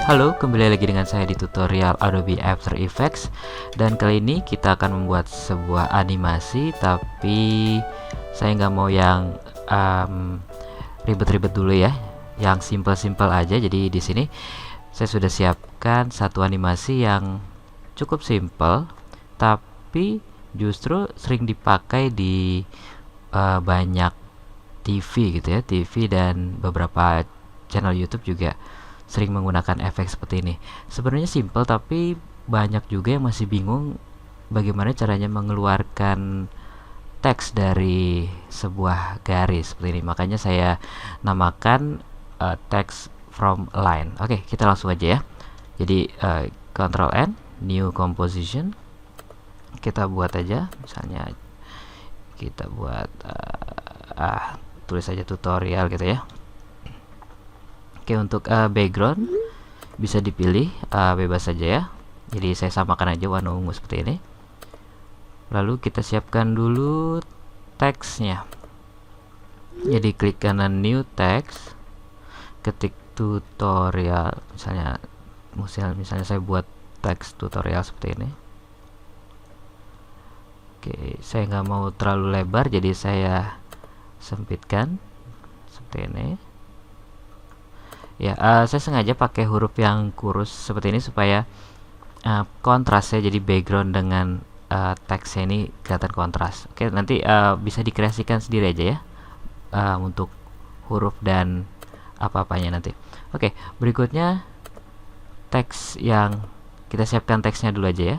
Halo, kembali lagi dengan saya di tutorial Adobe After Effects. Dan kali ini kita akan membuat sebuah animasi, tapi saya nggak mau yang ribet-ribet dulu ya, yang simple-simple aja. Jadi di sini saya sudah siapkan satu animasi yang cukup simple, tapi justru sering dipakai di banyak TV gitu ya, TV dan beberapa channel YouTube juga sering menggunakan efek seperti ini. Sebenarnya simple, tapi banyak juga yang masih bingung bagaimana caranya mengeluarkan teks dari sebuah garis seperti ini. Makanya saya namakan text from line. Oke, kita langsung aja ya. Jadi Ctrl N, new composition. Kita buat aja, misalnya kita buat tulis aja tutorial gitu ya. Oke, untuk background bisa dipilih bebas saja ya. Jadi saya samakan aja warna ungu seperti ini. Lalu kita siapkan dulu teksnya. Jadi klik kanan new text, ketik tutorial, misalnya saya buat teks tutorial seperti ini. Oke, saya nggak mau terlalu lebar, jadi saya sempitkan seperti ini. Ya, saya sengaja pakai huruf yang kurus seperti ini supaya kontras ya, jadi background dengan teksnya ini kelihatan kontras. Oke, nanti bisa dikreasikan sendiri aja ya untuk huruf dan apa-apanya nanti. Oke, berikutnya teks yang kita siapkan teksnya dulu aja ya.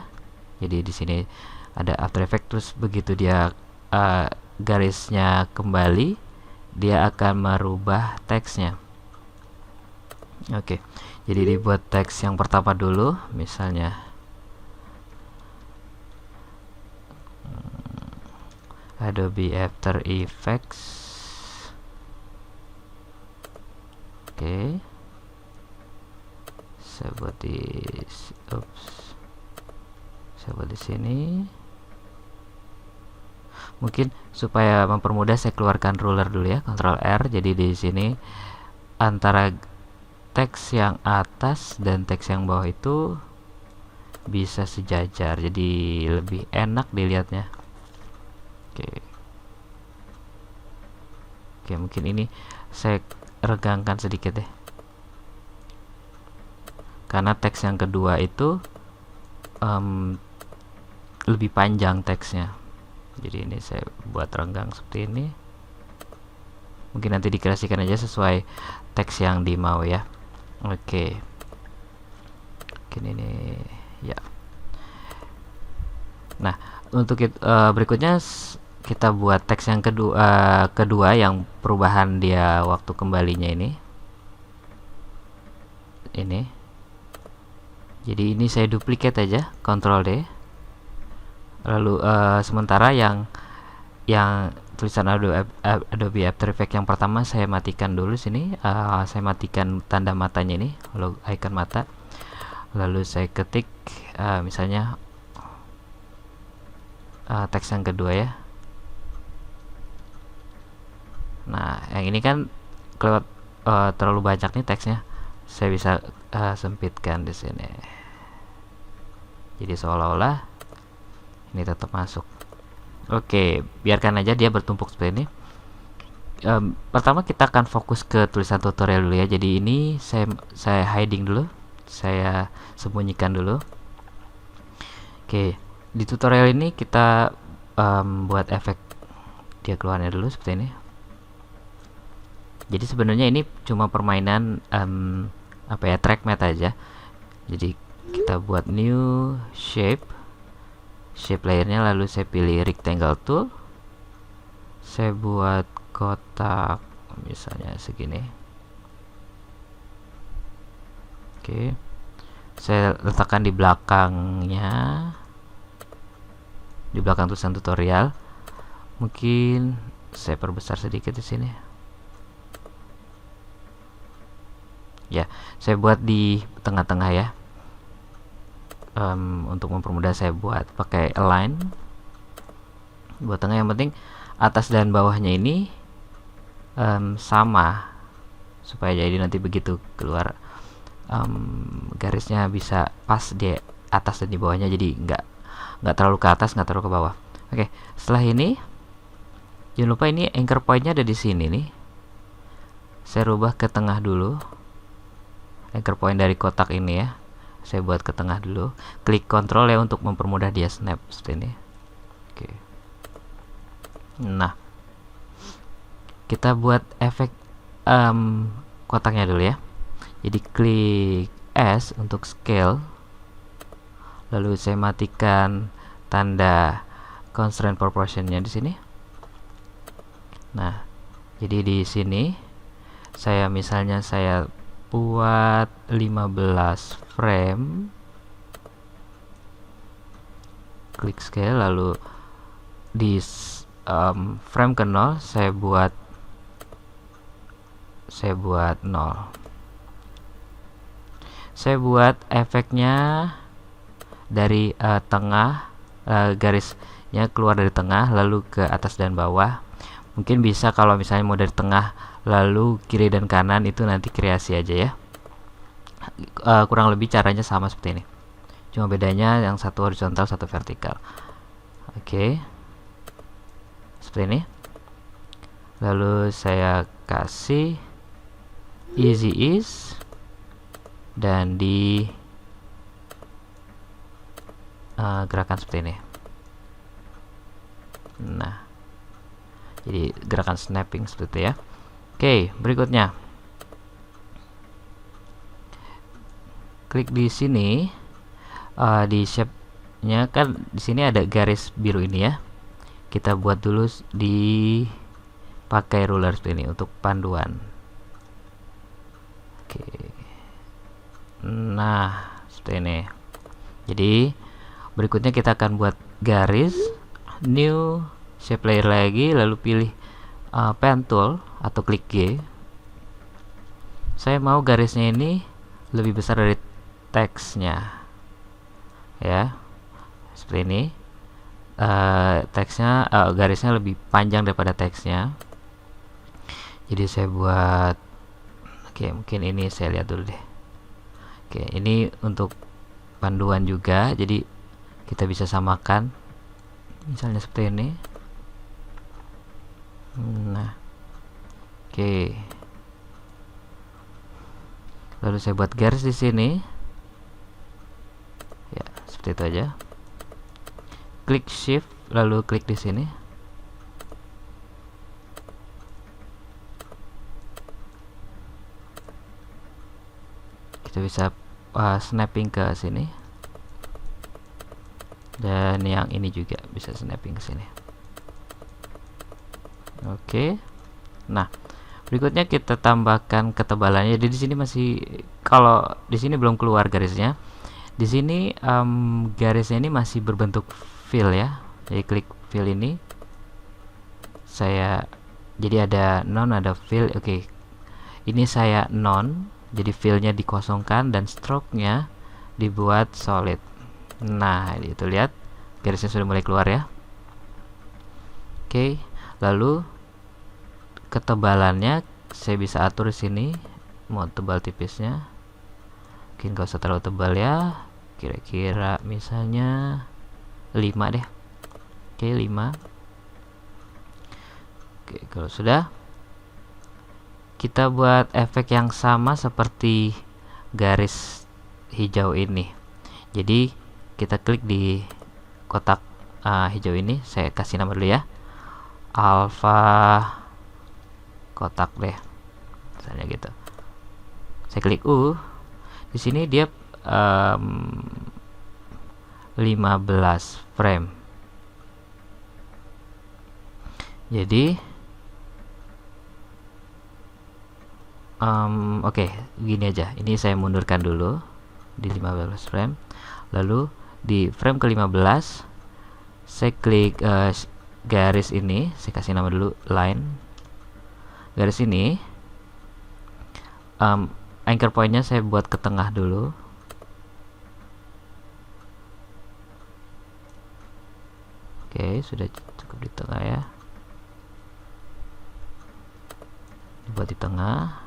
Jadi di sini ada After Effects, terus begitu dia garisnya kembali, dia akan merubah teksnya. Oke, jadi dibuat teks yang pertama dulu, misalnya Adobe After Effects. Oke, saya buat di sini. Mungkin supaya mempermudah saya keluarkan ruler dulu ya, Ctrl R. Jadi di sini antara teks yang atas dan teks yang bawah itu bisa sejajar, jadi lebih enak dilihatnya. Oke, mungkin ini saya regangkan sedikit deh, karena teks yang kedua itu lebih panjang teksnya. Jadi ini saya buat renggang seperti ini. Mungkin nanti dikreasikan aja sesuai teks yang dimau ya. Oke, mungkin ini ya. Nah, untuk berikutnya kita buat teks yang kedua yang perubahan dia waktu kembalinya ini. Jadi ini saya duplicate aja, Ctrl D. Lalu sementara yang tulisan Adobe After Effects yang pertama saya matikan dulu sini. Saya matikan tanda matanya ini, lalu icon mata. Lalu saya ketik misalnya teks yang kedua ya. Nah, yang ini kan kelewat terlalu banyak nih teksnya. Saya bisa sempitkan di sini. Jadi seolah-olah ini tetap masuk. Oke, biarkan aja dia bertumpuk seperti ini. Pertama kita akan fokus ke tulisan tutorial dulu ya. Jadi ini saya hiding dulu, saya sembunyikan dulu. Oke, di tutorial ini kita buat efek dia keluarnya dulu seperti ini. Jadi sebenarnya ini cuma permainan track matte aja. Jadi kita buat new shape layernya, lalu saya pilih rectangle tool, saya buat kotak misalnya segini. Oke, saya letakkan di belakangnya, di belakang tulisan tutorial. Mungkin saya perbesar sedikit di sini ya, saya buat di tengah-tengah ya. Untuk mempermudah saya buat pakai align buat tengah. Yang penting atas dan bawahnya ini sama supaya jadi nanti begitu keluar garisnya bisa pas di atas dan di bawahnya, jadi nggak terlalu ke atas, nggak terlalu ke bawah. Oke, setelah ini jangan lupa ini anchor pointnya ada di sini nih. Saya rubah ke tengah dulu. Anchor point dari kotak ini ya, saya buat ke tengah dulu. Klik Ctrl ya untuk mempermudah dia snap seperti ini. Oke. Nah, kita buat efek kotaknya dulu ya. Jadi klik S untuk scale, lalu saya matikan tanda constraint proportionnya di sini. Nah, jadi di sini misalnya saya buat 15 frame, klik scale, lalu di frame ke 0 saya buat 0. Saya buat efeknya dari tengah, garisnya keluar dari tengah lalu ke atas dan bawah. Mungkin bisa kalau misalnya mau dari tengah lalu kiri dan kanan, itu nanti kreasi aja ya. Kurang lebih caranya sama seperti ini, cuma bedanya yang satu horizontal, satu vertikal. Oke, seperti ini. Lalu saya kasih easy ease dan di gerakan seperti ini. Nah, jadi gerakan snapping seperti itu ya. Oke, berikutnya klik di sini, di shape-nya kan di sini ada garis biru ini ya. Kita buat dulu di pakai ruler seperti ini untuk panduan. Oke. Nah, seperti ini. Jadi berikutnya kita akan buat garis, new shape layer lagi, lalu pilih pen tool atau klik G. Saya mau garisnya ini lebih besar dari teksnya ya, seperti ini. Teksnya, garisnya lebih panjang daripada teksnya, jadi saya buat, oke, mungkin ini saya lihat dulu deh. Oke, ini untuk panduan juga, jadi kita bisa samakan misalnya seperti ini. Nah, oke, lalu saya buat garis di sini ya, seperti itu aja. Klik shift lalu klik di sini. Kita bisa snapping ke sini, dan yang ini juga bisa snapping ke sini. Oke. Nah, berikutnya kita tambahkan ketebalannya. Jadi di sini masih, kalau di sini belum keluar garisnya. Di sini garisnya ini masih berbentuk fill ya. Jadi klik fill ini. Jadi ada non, ada fill. Oke. Ini saya non. Jadi fillnya dikosongkan dan stroke-nya dibuat solid. Nah, itu lihat garisnya sudah mulai keluar ya. Oke, lalu ketebalannya saya bisa atur di sini, mau tebal tipisnya. Mungkin gak usah terlalu tebal ya, kira-kira misalnya 5 deh. Oke, 5. Oke, kalau sudah, kita buat efek yang sama seperti garis hijau ini. Jadi kita klik di kotak hijau ini, saya kasih nama dulu ya, alpha kotak deh, misalnya gitu. Saya klik U. Di sini dia 15 frame. Jadi oke, gini aja. Ini saya mundurkan dulu di 15 frame. Lalu di frame ke-15 saya klik garis ini, saya kasih nama dulu line. Garis ini anchor pointnya saya buat ke tengah dulu. Oke, sudah cukup di tengah ya. Dibuat di tengah.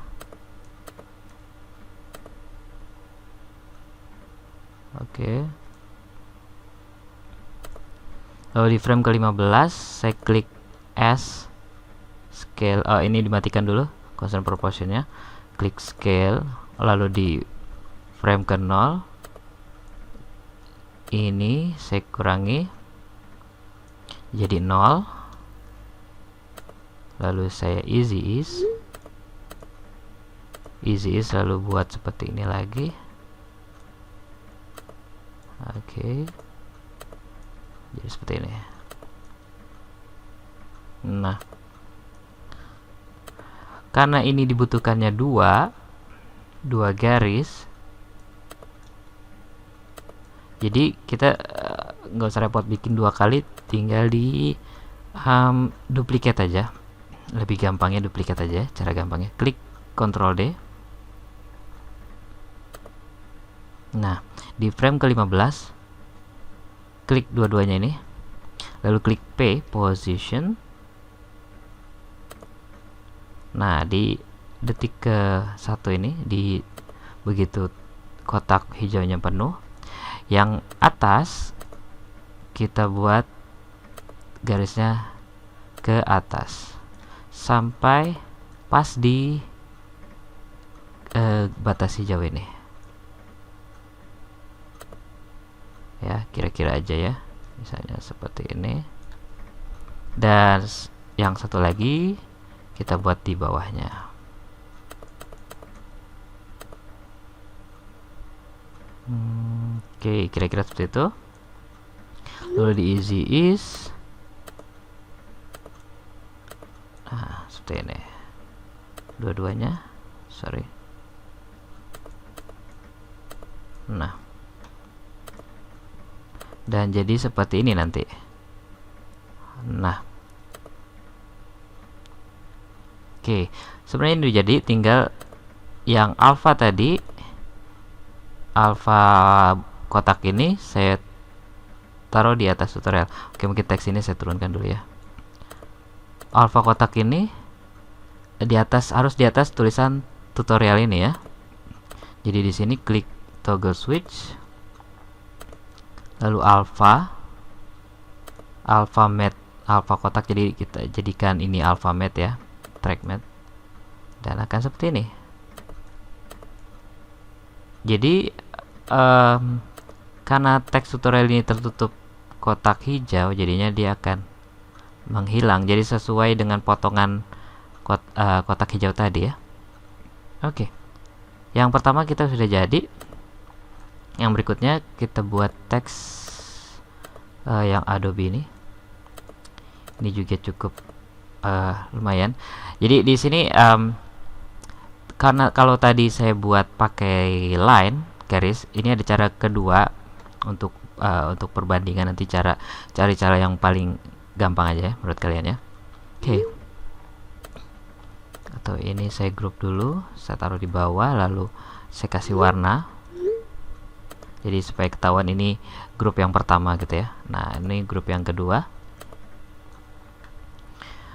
Oke. Lalu di frame ke-15 saya klik S scale. Ini dimatikan dulu constant proportionnya. Klik scale, lalu di frame ke-0 ini saya kurangi jadi 0. Lalu saya easy ease lalu buat seperti ini lagi. Oke. Jadi seperti ini. Nah, karena ini dibutuhkannya dua garis, jadi kita nggak usah repot bikin 2 kali, tinggal di duplicate aja. Lebih gampangnya duplicate aja, cara gampangnya klik Ctrl D. Nah, di frame ke-15 klik dua-duanya ini, lalu klik P position. Nah, di detik ke-1 ini, di begitu kotak hijaunya penuh, yang atas kita buat garisnya ke atas sampai pas di batas hijau ini ya, kira-kira aja ya, misalnya seperti ini. Dan yang satu lagi kita buat di bawahnya. Oke, kira-kira seperti itu. Lalu di easy ease, nah seperti ini dua-duanya, sorry. Nah, dan jadi seperti ini nanti. Nah, oke, sebenarnya ini jadi tinggal yang alpha tadi, alpha kotak ini saya taruh di atas tutorial. Oke, mungkin teks ini saya turunkan dulu ya. Alpha kotak ini di atas, harus di atas tulisan tutorial ini ya. Jadi di sini klik toggle switch, lalu alpha mat, alpha kotak, jadi kita jadikan ini alpha mat ya, track mat, dan akan seperti ini. Jadi karena teks tutorial ini tertutup kotak hijau, jadinya dia akan menghilang, jadi sesuai dengan potongan kotak hijau tadi ya. Oke, yang pertama kita sudah jadi. Yang berikutnya kita buat teks yang Adobe ini juga cukup lumayan. Jadi di sini karena kalau tadi saya buat pakai line garis, ini ada cara kedua untuk perbandingan. Nanti cari cara yang paling gampang aja ya menurut kalian ya. Oke. Atau ini saya group dulu, saya taruh di bawah, lalu saya kasih warna. Jadi supaya ketahuan ini grup yang pertama gitu ya. Nah, ini grup yang kedua.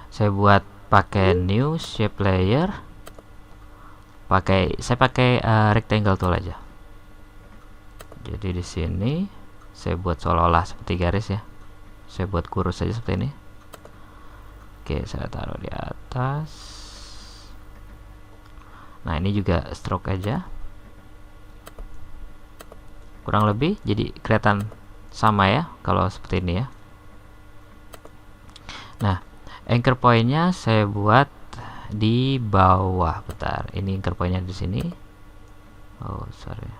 Saya buat pakai new shape layer. Saya pakai rectangle tool aja. Jadi di sini saya buat seolah-olah seperti garis ya. Saya buat kurus saja seperti ini. Oke, saya taruh di atas. Nah, ini juga stroke aja. Kurang lebih jadi kelihatan sama ya kalau seperti ini ya. Nah, anchor pointnya saya buat di bawah. Bentar, ini anchor pointnya di sini. Oh sorry.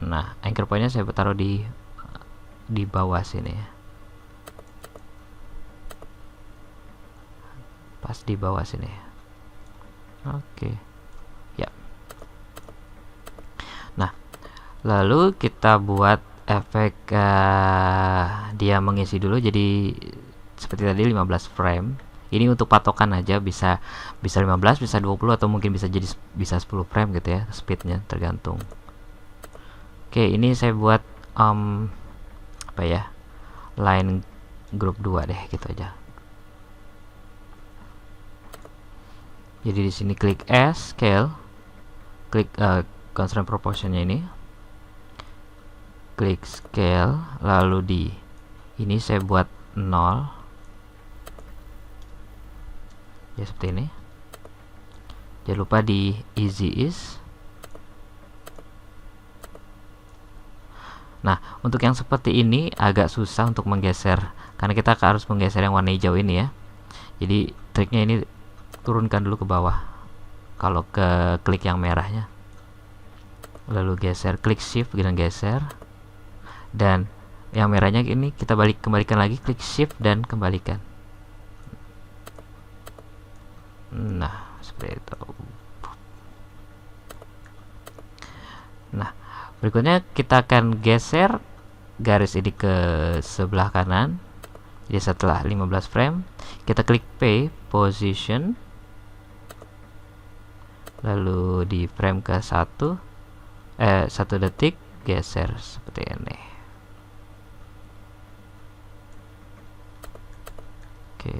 Nah, anchor pointnya saya taruh di bawah sini ya. Pas di bawah sini. Oke. Ya. Nah, lalu kita buat efek dia mengisi dulu, jadi seperti tadi 15 frame. Ini untuk patokan aja, bisa 15, bisa 20, atau mungkin bisa 10 frame gitu ya, speednya tergantung. Oke, ini saya buat apa ya, line group 2 deh gitu aja. Jadi di sini klik S scale, klik constraint proportionnya ini, klik scale, lalu di ini saya buat 0 ya, seperti ini. Jangan lupa di easy ease. Nah, untuk yang seperti ini agak susah untuk menggeser, karena kita harus menggeser yang warna hijau ini ya. Jadi triknya ini turunkan dulu ke bawah kalau ke klik yang merahnya, lalu geser, klik shift dan geser, dan yang merahnya ini kita kembalikan lagi, klik shift dan kembalikan. Nah, seperti itu. Nah, berikutnya kita akan geser garis ini ke sebelah kanan. Jadi setelah 15 frame, kita klik P, position, lalu di frame ke 1 detik, geser seperti ini. Oke.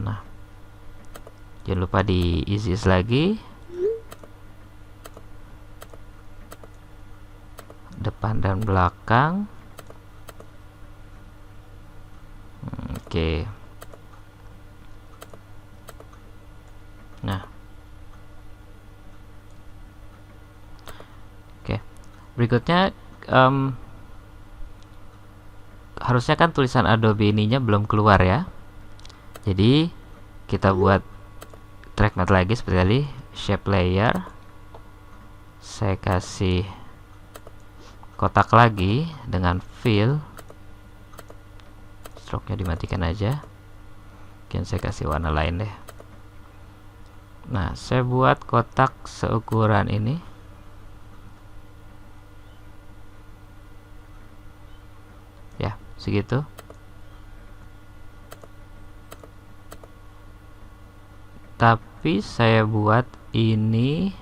Nah, jangan lupa di easy lagi, depan dan belakang. Oke. Nah, oke. Berikutnya harusnya kan tulisan Adobe ininya belum keluar ya. Jadi kita buat track matte lagi seperti tadi, shape layer. Saya kasih kotak lagi dengan fill, stroke-nya dimatikan aja. Mungkin saya kasih warna lain deh. Nah, saya buat kotak seukuran ini. Ya, segitu. Tapi saya buat ini.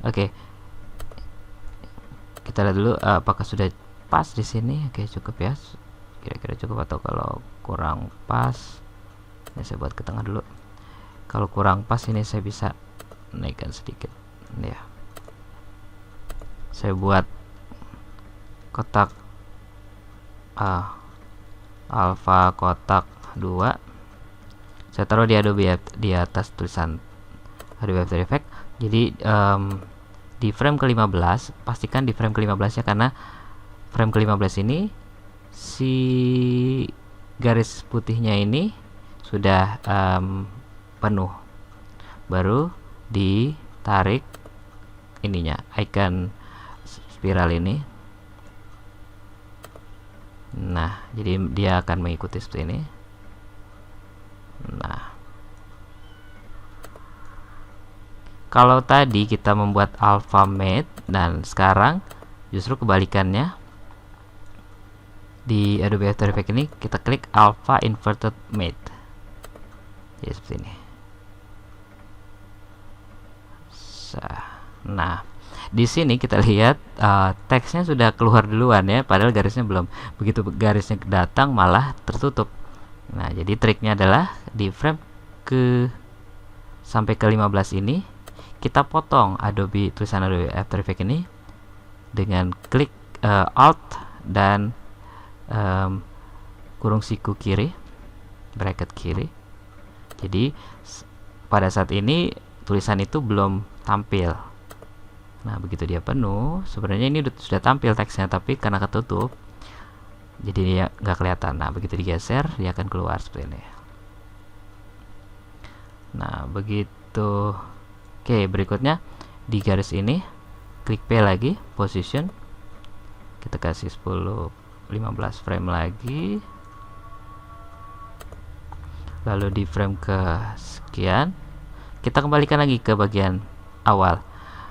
Oke. Kita lihat dulu apakah sudah pas di sini. Oke, cukup ya. Kira-kira cukup, atau kalau kurang pas, ini saya buat ke tengah dulu. Kalau kurang pas ini saya bisa naikkan sedikit ya. Saya buat kotak alpha kotak 2. Saya taruh di Adobe di atas tulisan Adobe After Effects. Jadi di frame ke-15, pastikan di frame ke-15 ya, karena frame ke-15 ini si garis putihnya ini sudah penuh. Baru ditarik ininya, icon spiral ini. Nah, jadi dia akan mengikuti seperti ini. Nah, kalau tadi kita membuat alpha matte, dan sekarang justru kebalikannya. Di Adobe After Effects ini kita klik alpha inverted matte. Ya, seperti ini. Nah, di sini kita lihat teksnya sudah keluar duluan ya, padahal garisnya belum. Begitu garisnya datang malah tertutup. Nah, jadi triknya adalah di frame sampai ke 15 ini kita potong tulisan Adobe After Effects ini dengan klik Alt dan kurung siku kiri, bracket kiri. Jadi pada saat ini tulisan itu belum tampil. Nah, begitu dia penuh, sebenarnya ini sudah tampil teksnya, tapi karena ketutup jadi dia nggak kelihatan. Nah, begitu digeser dia akan keluar seperti ini. Nah, begitu. Oke, berikutnya di garis ini klik P lagi, position, kita kasih 15 frame lagi, lalu di frame ke sekian kita kembalikan lagi ke bagian awal.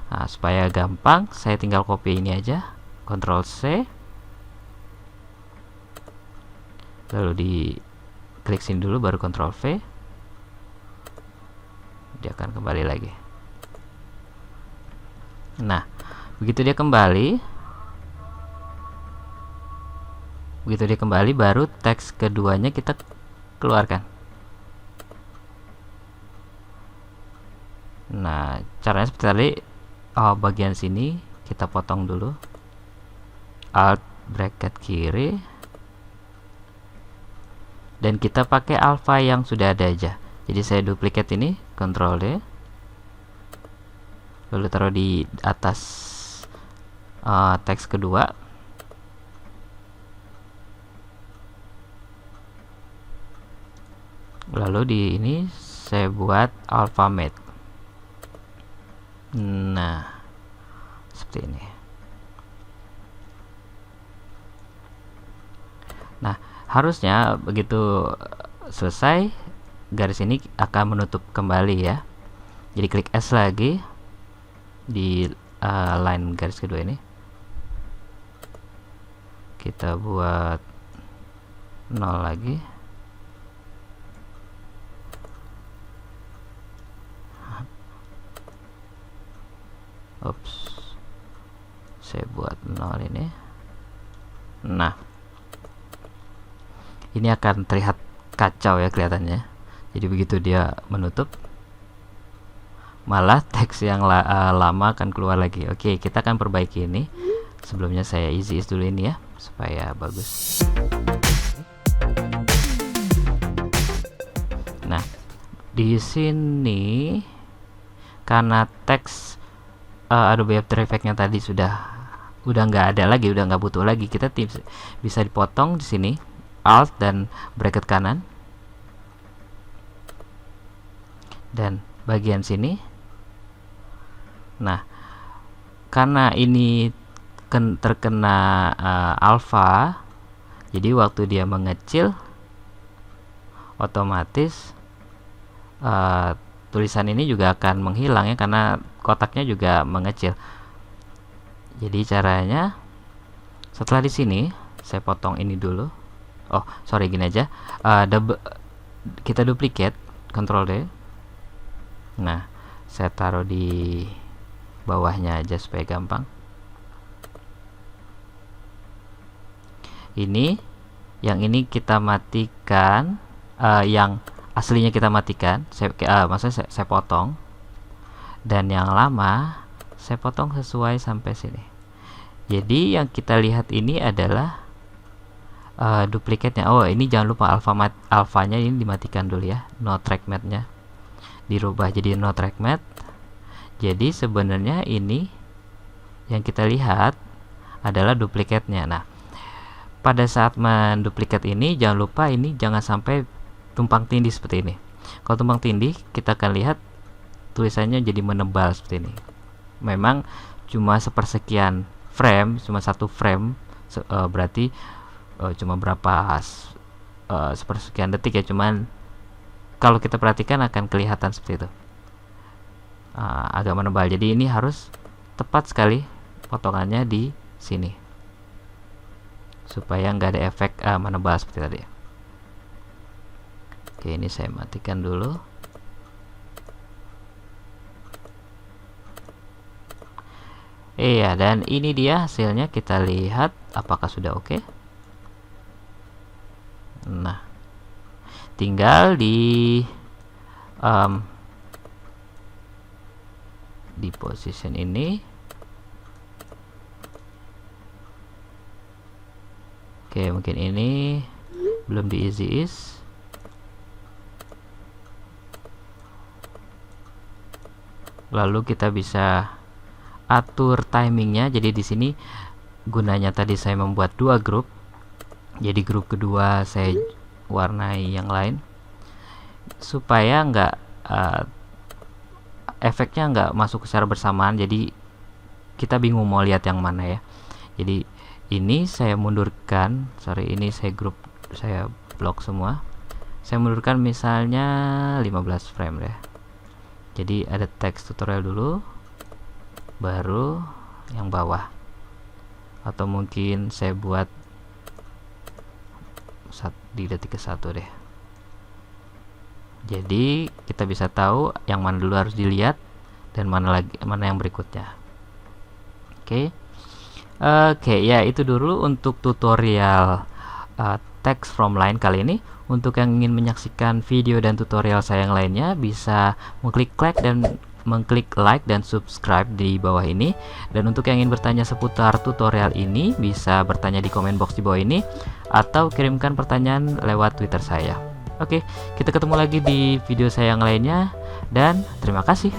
Nah, supaya gampang saya tinggal copy ini aja, Ctrl C, lalu di klik sini dulu baru Ctrl V, dia akan kembali lagi. Nah, begitu dia kembali baru teks keduanya kita keluarkan. Nah, caranya seperti tadi. Bagian sini kita potong dulu, alt bracket kiri, dan kita pakai alpha yang sudah ada aja. Jadi saya duplicate ini, Ctrl D, lalu taruh di atas teks kedua. Lalu di ini saya buat alphabet. Nah, seperti ini. Nah, harusnya begitu selesai, garis ini akan menutup kembali ya. Jadi klik S lagi di line garis kedua ini. Kita buat 0 lagi. Oops, saya buat 0 ini. Nah, ini akan terlihat kacau ya kelihatannya. Jadi begitu dia menutup, malah teks yang lama akan keluar lagi. Oke, kita akan perbaiki ini. Sebelumnya saya easy dulu ini ya, supaya bagus. Nah, di sini karena teks Adobe After Effects-nya tadi udah nggak ada lagi, udah nggak butuh lagi, kita bisa dipotong di sini, Alt dan bracket kanan, dan bagian sini. Nah, karena ini terkena alpha, jadi waktu dia mengecil, otomatis tulisan ini juga akan menghilang ya, karena kotaknya juga mengecil. Jadi caranya, setelah di sini saya potong ini dulu. Sorry, gini aja. Kita duplicate, Ctrl D. Nah, saya taruh di bawahnya aja supaya gampang. Ini, yang ini kita matikan, yang aslinya kita matikan. Maksudnya saya potong, dan yang lama saya potong sesuai sampai sini. Jadi yang kita lihat ini adalah duplikatnya. Ini jangan lupa alfanya ini dimatikan dulu ya, no track matte-nya dirubah jadi no track matte. Jadi sebenarnya ini yang kita lihat adalah duplikatnya. Nah, pada saat menduplikat ini jangan lupa ini jangan sampai tumpang tindih seperti ini. Kalau tumpang tindih, kita akan lihat tulisannya jadi menebal seperti ini. Memang cuma sepersekian frame, cuma satu frame, berarti cuma berapa sepersekian detik ya. Cuman kalau kita perhatikan akan kelihatan seperti itu, agak menebal. Jadi ini harus tepat sekali potongannya di sini supaya nggak ada efek menebal seperti tadi. Oke, ini saya matikan dulu. Iya, dan ini dia hasilnya. Kita lihat apakah sudah oke. Nah, tinggal di position ini. Oke, mungkin ini belum di easy ease. Lalu kita bisa atur timingnya. Jadi di sini gunanya tadi saya membuat dua grup. Jadi grup kedua saya warnai yang lain supaya nggak efeknya nggak masuk secara bersamaan. Jadi kita bingung mau lihat yang mana ya. Jadi ini saya mundurkan, ini saya blok semua. Saya mundurkan misalnya 15 frame deh. Jadi ada teks tutorial dulu, baru yang bawah, atau mungkin saya buat di detik ke 1 deh. Jadi kita bisa tahu yang mana dulu harus dilihat dan mana yang berikutnya. Oke, ya itu dulu untuk tutorial text from line kali ini. Untuk yang ingin menyaksikan video dan tutorial saya yang lainnya, bisa mengklik like dan mengklik like dan subscribe di bawah ini. Dan untuk yang ingin bertanya seputar tutorial ini, bisa bertanya di komen box di bawah ini atau kirimkan pertanyaan lewat Twitter saya. Oke, kita ketemu lagi di video saya yang lainnya dan terima kasih.